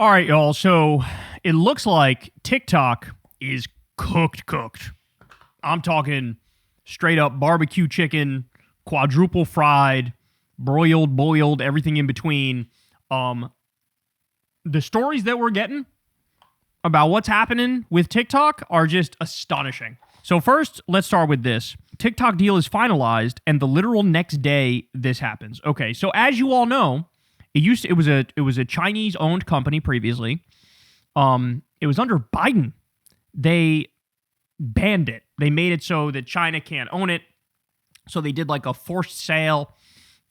All right, y'all. So it looks like TikTok is cooked. I'm talking straight up barbecue chicken, quadruple fried, broiled, boiled, everything in between. The stories that we're getting about what's happening with TikTok are just astonishing. So first, let's start with this. TikTok deal is finalized, and the literal next day this happens. Okay, so as you all know, it was a Chinese-owned company previously. It was under Biden. They banned it. They made it so that China can't own it. So they did like a forced sale,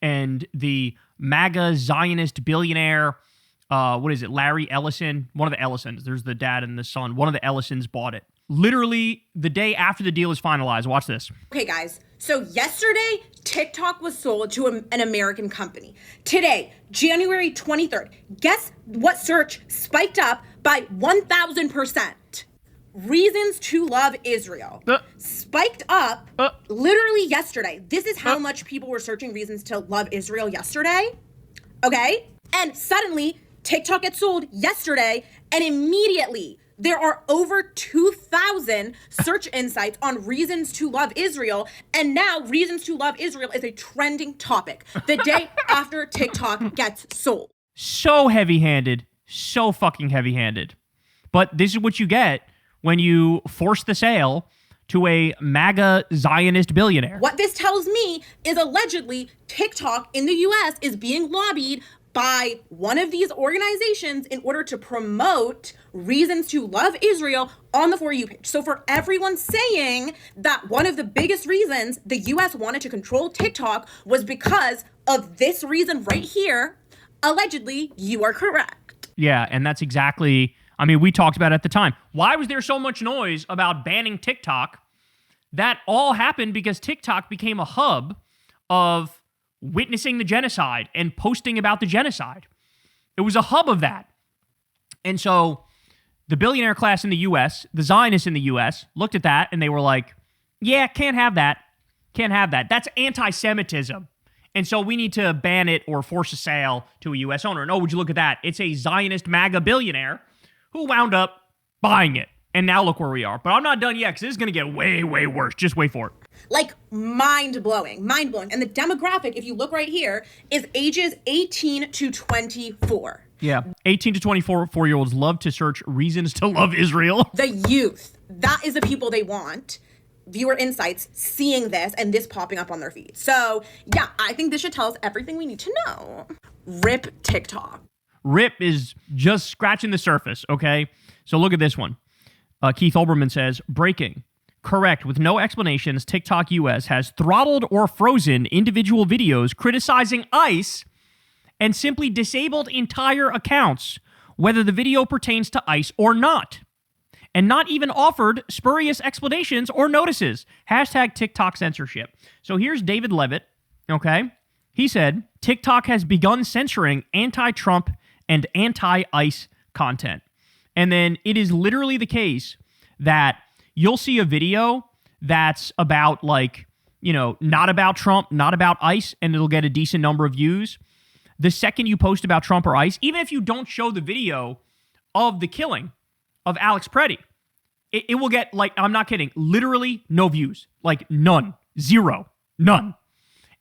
and the MAGA Zionist billionaire, Larry Ellison, one of the Ellisons. There's the dad and the son. One of the Ellisons bought it. Literally the day after the deal is finalized. Watch this. Okay, guys. So yesterday, TikTok was sold to an American company. Today, January 23rd, guess what search spiked up by 1,000%? Reasons to love Israel. Spiked up literally yesterday. This is how much people were searching reasons to love Israel yesterday. Okay? And suddenly, TikTok gets sold yesterday, and immediately there are over 2,000 search insights on reasons to love Israel, and now reasons to love Israel is a trending topic the day after TikTok gets sold. So heavy-handed, so fucking heavy-handed. But this is what you get when you force the sale to a MAGA Zionist billionaire. What this tells me is allegedly TikTok in the US is being lobbied by one of these organizations in order to promote reasons to love Israel on the For You page. So for everyone saying that one of the biggest reasons the US wanted to control TikTok was because of this reason right here, allegedly, you are correct. Yeah, and that's exactly, we talked about it at the time. Why was there so much noise about banning TikTok? That all happened because TikTok became a hub of witnessing the genocide and posting about the genocide. It was a hub of that. And so the billionaire class in the US, the Zionists in the US, looked at that and they were like, yeah, can't have that. Can't have that. That's anti-Semitism. And so we need to ban it or force a sale to a US owner. And oh, would you look at that? It's a Zionist MAGA billionaire who wound up buying it. And now look where we are. But I'm not done yet because this is going to get way, way worse. Just wait for it. Like mind-blowing. And the demographic, if you look right here, is ages 18 to 24. Yeah. 18 to 24-year-olds love to search reasons to love Israel. The youth. That is the people they want. Viewer insights seeing this and this popping up on their feed. So, yeah, I think this should tell us everything we need to know. RIP TikTok. RIP is just scratching the surface, okay? So look at this one. Keith Olbermann says, breaking. Correct. With no explanations, TikTok US has throttled or frozen individual videos criticizing ICE and simply disabled entire accounts, whether the video pertains to ICE or not, and not even offered spurious explanations or notices. Hashtag TikTok censorship. So here's David Levitt, okay? He said, TikTok has begun censoring anti-Trump and anti-ICE content. And then it is literally the case that you'll see a video that's about not about Trump, not about ICE, and it'll get a decent number of views. The second you post about Trump or ICE, even if you don't show the video of the killing of Alex Preddy, it will get, I'm not kidding, literally no views. None. Zero. None.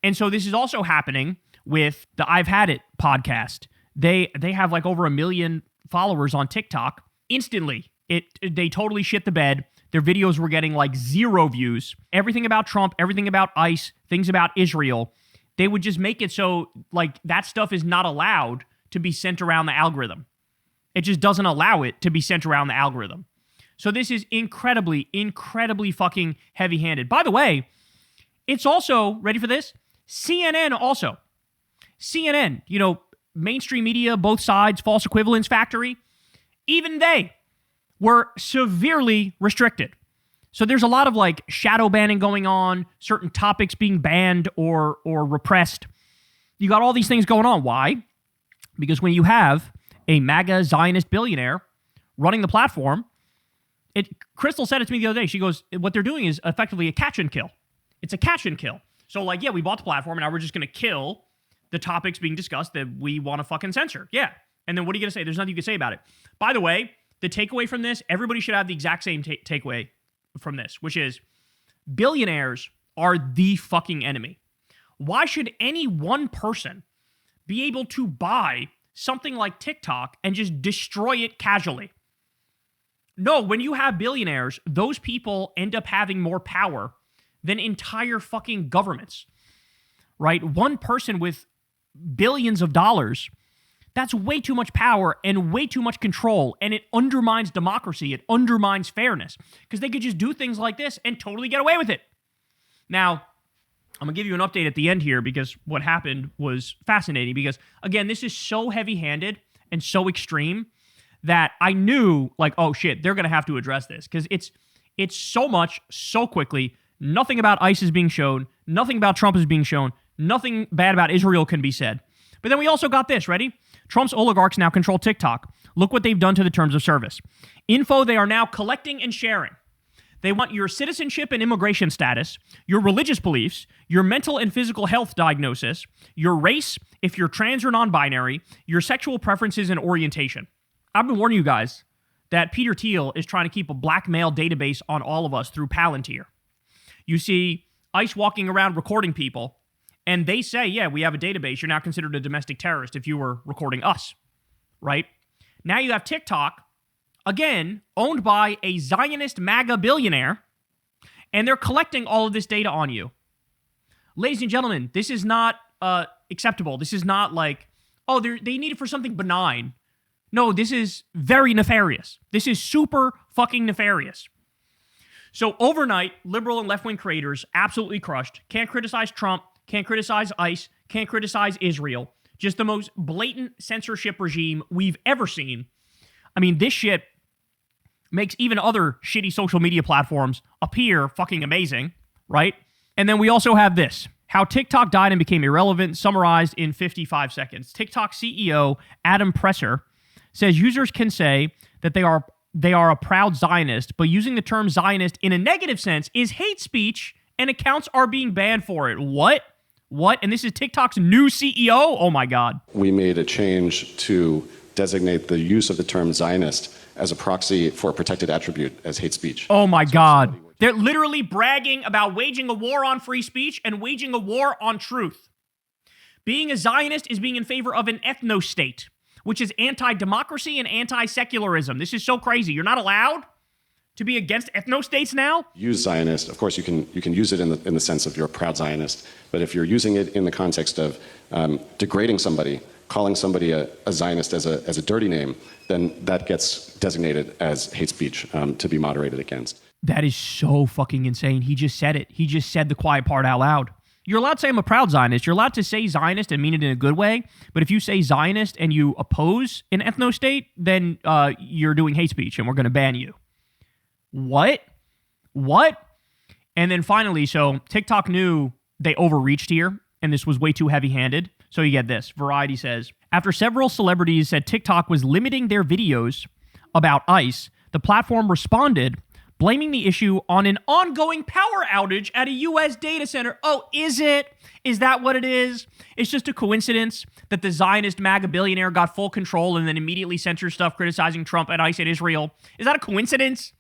And so this is also happening with the I've Had It podcast. They have over 1 million followers on TikTok. Instantly, they totally shit the bed. Their videos were getting 0 views. Everything about Trump, everything about ICE, things about Israel, they would just make it so that stuff is not allowed to be sent around the algorithm. It just doesn't allow it to be sent around the algorithm. So this is incredibly, incredibly fucking heavy-handed. By the way, it's also, ready for this? CNN also. CNN, mainstream media, both sides, false equivalence factory, even they were severely restricted. So there's a lot of shadow banning going on, certain topics being banned or repressed. You got all these things going on. Why? Because when you have a MAGA Zionist billionaire running the platform, Crystal said it to me the other day. She goes, what they're doing is effectively a catch and kill. It's a catch and kill. So we bought the platform and now we're just going to kill the topics being discussed that we want to fucking censor. Yeah. And then what are you going to say? There's nothing you can say about it. By the way, the takeaway from this, everybody should have the exact same takeaway from this, which is billionaires are the fucking enemy. Why should any one person be able to buy something like TikTok and just destroy it casually? No, when you have billionaires, those people end up having more power than entire fucking governments, right? One person with billions of dollars, that's way too much power and way too much control, and it undermines democracy. It undermines fairness because they could just do things like this and totally get away with it. Now, I'm going to give you an update at the end here because what happened was fascinating because, again, this is so heavy-handed and so extreme that I knew, like, oh, shit, they're going to have to address this because it's so much, so quickly. Nothing about ICE is being shown. Nothing about Trump is being shown. Nothing bad about Israel can be said. But then we also got this, ready? Trump's oligarchs now control TikTok. Look what they've done to the terms of service. Info they are now collecting and sharing. They want your citizenship and immigration status, your religious beliefs, your mental and physical health diagnosis, your race, if you're trans or non-binary, your sexual preferences and orientation. I've been warning you guys that Peter Thiel is trying to keep a blackmail database on all of us through Palantir. You see ICE walking around recording people, and they say, yeah, we have a database. You're now considered a domestic terrorist if you were recording us, right? Now you have TikTok, again, owned by a Zionist MAGA billionaire, and they're collecting all of this data on you. Ladies and gentlemen, this is not acceptable. This is not like, oh, they need it for something benign. No, this is very nefarious. This is super fucking nefarious. So overnight, liberal and left-wing creators absolutely crushed. Can't criticize Trump, can't criticize ICE, can't criticize Israel. Just the most blatant censorship regime we've ever seen. I mean, this shit makes even other shitty social media platforms appear fucking amazing, right? And then we also have this. How TikTok died and became irrelevant, summarized in 55 seconds. TikTok CEO Adam Presser says users can say that they are a proud Zionist, but using the term Zionist in a negative sense is hate speech, and accounts are being banned for it. What? And this is TikTok's new CEO? Oh my God. We made a change to designate the use of the term Zionist as a proxy for a protected attribute as hate speech. Oh my God. They're literally bragging about waging a war on free speech and waging a war on truth. Being a Zionist is being in favor of an ethno-state, which is anti-democracy and anti-secularism. This is so crazy. You're not allowed to be against ethno-states now? Use Zionist. Of course, you can use it in the sense of you're a proud Zionist. But if you're using it in the context of degrading somebody, calling somebody a Zionist as a dirty name, then that gets designated as hate speech to be moderated against. That is so fucking insane. He just said it. He just said the quiet part out loud. You're allowed to say I'm a proud Zionist. You're allowed to say Zionist and mean it in a good way. But if you say Zionist and you oppose an ethno-state, then you're doing hate speech and we're going to ban you. What? And then finally, so TikTok knew they overreached here, and this was way too heavy-handed. So you get this. Variety says, after several celebrities said TikTok was limiting their videos about ICE, the platform responded, blaming the issue on an ongoing power outage at a U.S. data center. Oh, is it? Is that what it is? It's just a coincidence that the Zionist MAGA billionaire got full control and then immediately censored stuff criticizing Trump and ICE and Israel. Is that a coincidence?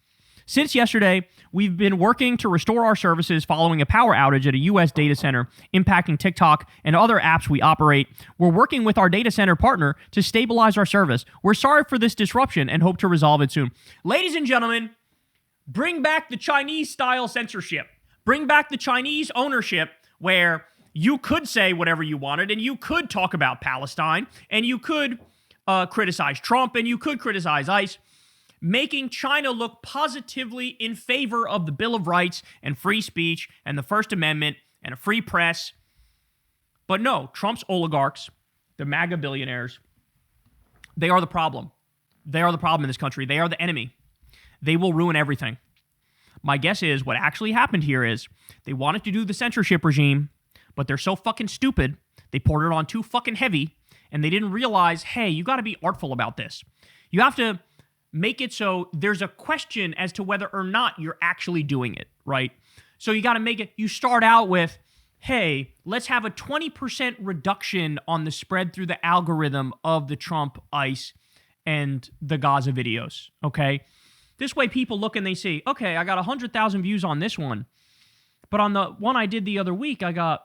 Since yesterday, we've been working to restore our services following a power outage at a U.S. data center impacting TikTok and other apps we operate. We're working with our data center partner to stabilize our service. We're sorry for this disruption and hope to resolve it soon. Ladies and gentlemen, bring back the Chinese-style censorship. Bring back the Chinese ownership where you could say whatever you wanted and you could talk about Palestine and you could criticize Trump and you could criticize ICE, making China look positively in favor of the Bill of Rights and free speech and the First Amendment and a free press. But no, Trump's oligarchs, the MAGA billionaires, they are the problem. They are the problem in this country. They are the enemy. They will ruin everything. My guess is what actually happened here is they wanted to do the censorship regime, but they're so fucking stupid, they poured it on too fucking heavy, and they didn't realize, hey, you got to be artful about this. You have to make it so there's a question as to whether or not you're actually doing it, right? So you got to make it, you start out with, hey, let's have a 20% reduction on the spread through the algorithm of the Trump, ICE, and the Gaza videos, okay? This way people look and they see, okay, I got 100,000 views on this one, but on the one I did the other week, I got,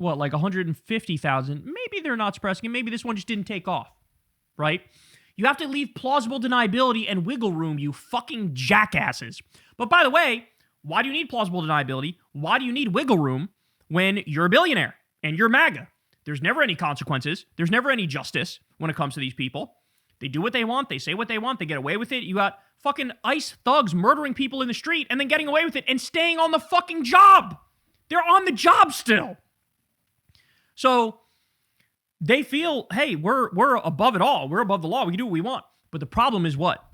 like 150,000. Maybe they're not suppressing it. Maybe this one just didn't take off, right? You have to leave plausible deniability and wiggle room, you fucking jackasses. But by the way, why do you need plausible deniability? Why do you need wiggle room when you're a billionaire and you're MAGA? There's never any consequences. There's never any justice when it comes to these people. They do what they want. They say what they want. They get away with it. You got fucking ICE thugs murdering people in the street and then getting away with it and staying on the fucking job. They're on the job still. So they feel, hey, we're above it all. We're above the law. We can do what we want. But the problem is what?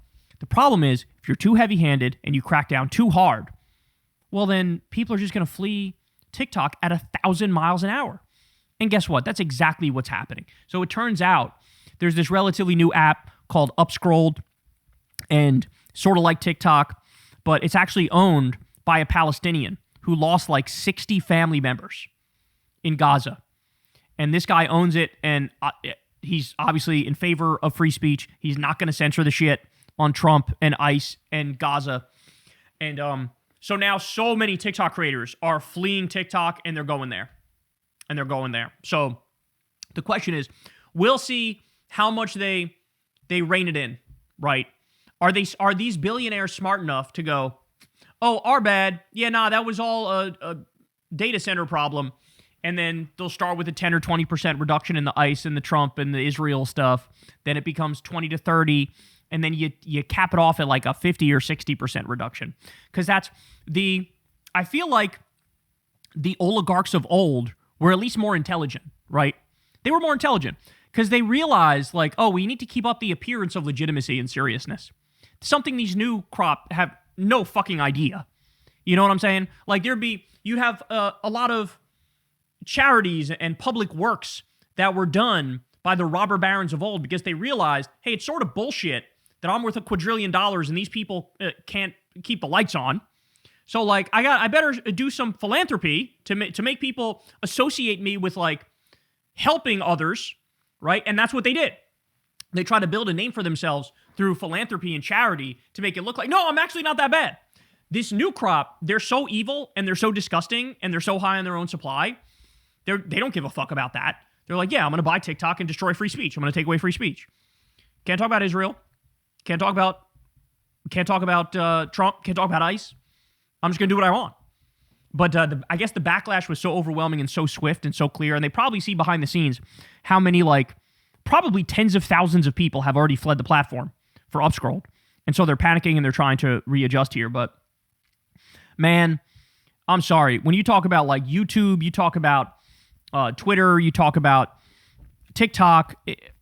The problem is if you're too heavy-handed and you crack down too hard, well, then people are just going to flee TikTok at 1,000 miles an hour. And guess what? That's exactly what's happening. So it turns out there's this relatively new app called Upscrolled, and sort of like TikTok, but it's actually owned by a Palestinian who lost like 60 family members in Gaza. And this guy owns it, and he's obviously in favor of free speech. He's not going to censor the shit on Trump and ICE and Gaza. And so now so many TikTok creators are fleeing TikTok, and they're going there. So the question is, we'll see how much they rein it in, right? Are these billionaires smart enough to go, oh, our bad. Yeah, nah, that was all a data center problem. And then they'll start with a 10 or 20% reduction in the ICE and the Trump and the Israel stuff. Then it becomes 20 to 30. And then you cap it off at like a 50 or 60% reduction. Because I feel like the oligarchs of old were at least more intelligent, right? They were more intelligent because they realized like, oh, we need to keep up the appearance of legitimacy and seriousness. Something these new crop have no fucking idea. You know what I'm saying? Like you'd have a lot of charities and public works that were done by the robber barons of old because they realized, hey, it's sort of bullshit that I'm worth $1 quadrillion and these people can't keep the lights on. So like I better do some philanthropy to make people associate me with like helping others, right? And that's what they did. They tried to build a name for themselves through philanthropy and charity to make it look like, no, I'm actually not that bad. This new crop, they're so evil and they're so disgusting and they're so high on their own supply. They don't give a fuck about that. They're like, yeah, I'm going to buy TikTok and destroy free speech. I'm going to take away free speech. Can't talk about Israel. Can't talk about Trump. Can't talk about ICE. I'm just going to do what I want. But I guess the backlash was so overwhelming and so swift and so clear, and they probably see behind the scenes how many, like, probably tens of thousands of people have already fled the platform for Upscrolled. And so they're panicking and they're trying to readjust here. But, man, I'm sorry. When you talk about, like, YouTube, you talk about Twitter, you talk about TikTok,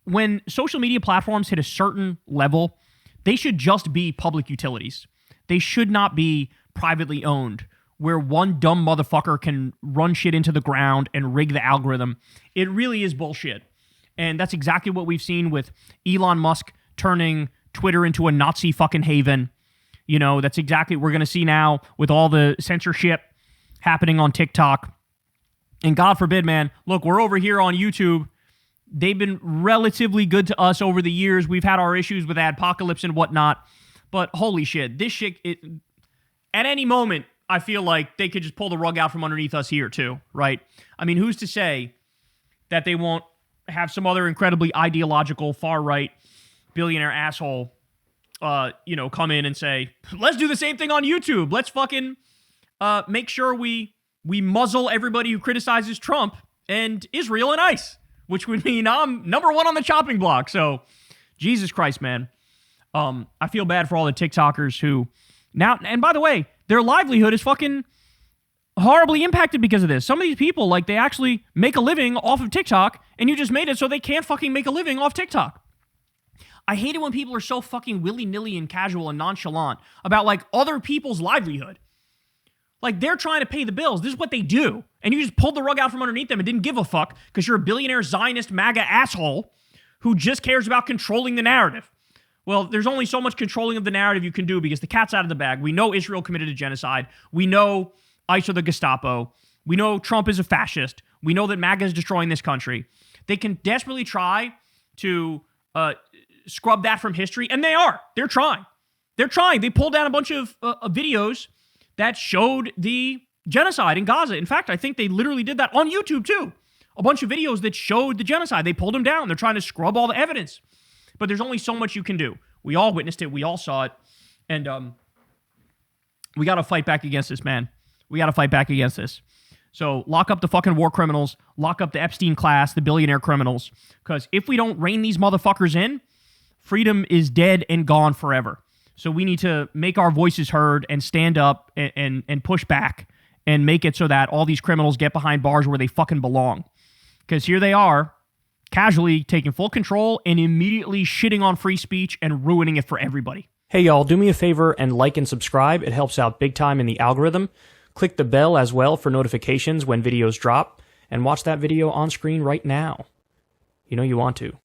when social media platforms hit a certain level, they should just be public utilities. They should not be privately owned, where one dumb motherfucker can run shit into the ground and rig the algorithm. It really is bullshit. And that's exactly what we've seen with Elon Musk turning Twitter into a Nazi fucking haven. You know, that's exactly what we're going to see now with all the censorship happening on TikTok. And God forbid, man, look, we're over here on YouTube. They've been relatively good to us over the years. We've had our issues with adpocalypse and whatnot. But holy shit, this shit, at any moment, I feel like they could just pull the rug out from underneath us here too, right? I mean, who's to say that they won't have some other incredibly ideological, far-right billionaire asshole, come in and say, let's do the same thing on YouTube. Let's fucking make sure we muzzle everybody who criticizes Trump and Israel and ICE, which would mean I'm number one on the chopping block. So, Jesus Christ, man. I feel bad for all the TikTokers who now, and by the way, their livelihood is fucking horribly impacted because of this. Some of these people, like, they actually make a living off of TikTok, and you just made it so they can't fucking make a living off TikTok. I hate it when people are so fucking willy-nilly and casual and nonchalant about, like, other people's livelihood. Like, they're trying to pay the bills. This is what they do. And you just pulled the rug out from underneath them and didn't give a fuck because you're a billionaire Zionist MAGA asshole who just cares about controlling the narrative. Well, there's only so much controlling of the narrative you can do because the cat's out of the bag. We know Israel committed a genocide. We know ICE are the Gestapo. We know Trump is a fascist. We know that MAGA is destroying this country. They can desperately try to scrub that from history, and they are. They're trying. They're trying. They pulled down a bunch of videos that showed the genocide in Gaza. In fact, I think they literally did that on YouTube too. A bunch of videos that showed the genocide. They pulled them down. They're trying to scrub all the evidence. But there's only so much you can do. We all witnessed it. We all saw it. And we got to fight back against this, man. We got to fight back against this. So lock up the fucking war criminals. Lock up the Epstein class, the billionaire criminals. Because if we don't rein these motherfuckers in, freedom is dead and gone forever. So we need to make our voices heard and stand up and push back and make it so that all these criminals get behind bars where they fucking belong. Because here they are, casually taking full control and immediately shitting on free speech and ruining it for everybody. Hey y'all, do me a favor and like and subscribe. It helps out big time in the algorithm. Click the bell as well for notifications when videos drop, and watch that video on screen right now. You know you want to.